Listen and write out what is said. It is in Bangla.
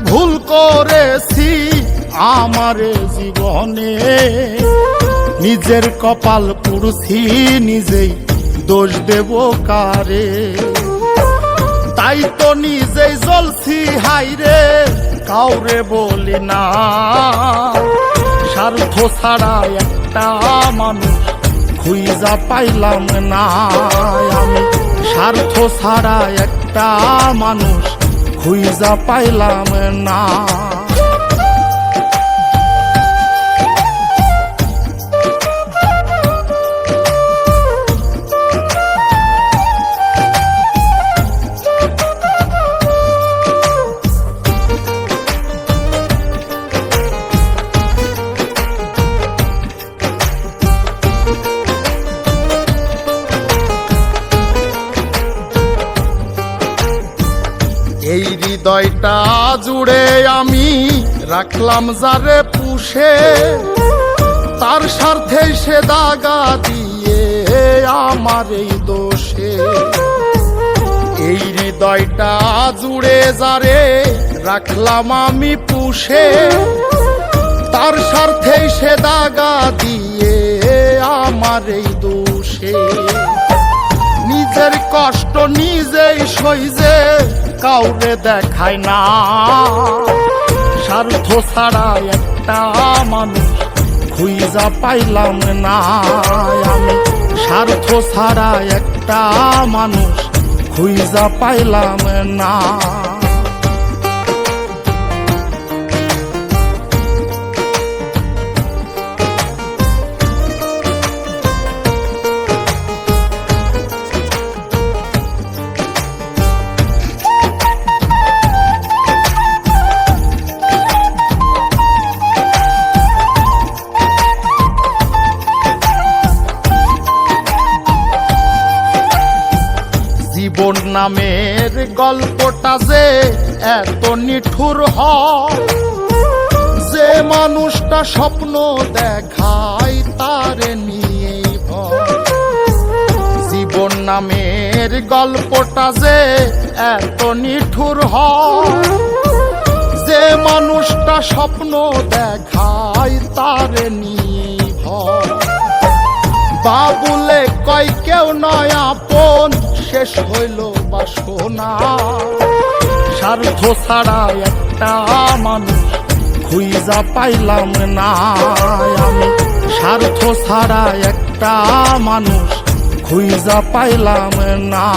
ভুল করেছি আমারে জীবনে, নিজের কপাল পুড়ছি নিজেই, দোষ দেব কারে? তাই তো নিজেই জ্বলছি হাইরে, কাউরে বলি না। স্বার্থ ছাড়া একটা মানুষ খুঁজা পাইলাম না আমি, স্বার্থ ছাড়া একটা মানুষ খুঁজা পাইলাম না। এই হৃদয়টা জুড়ে আমি রাখলাম যারে পুষে, তার স্বার্থে সে দাগা দিয়ে আমার এই দোষে। এই হৃদয়টা জুড়ে যারে রাখলাম আমি পুষে, তার স্বার্থে সে দাগা দিয়ে আমার এই দোষে। নিজের কষ্ট নিজেই সইজে কাউরে দেখায় না, স্বার্থ ছাড়া একটা মানুষ খুঁজা পাইলাম না আমি, স্বার্থ ছাড়া একটা মানুষ খুঁজা পাইলাম না। জীবন নামের গল্পটা যে এত নিঠুর হয়, যে মানুষটা স্বপ্ন দেখায় তারে নিয়েই ভয়। জীবন নামের গল্পটা যে এত নিঠুর হয়, যে মানুষটা স্বপ্ন দেখায় তারে নিয়েই ভয়। বাবুলে কয় কেউ নয় আপন, শেষ হইল বাসনা। স্বার্থ ছাড়া একটা মানুষ খুঁজা পাইলাম না আমি, স্বার্থ ছাড়া একটা মানুষ খুঁজা পাইলাম না।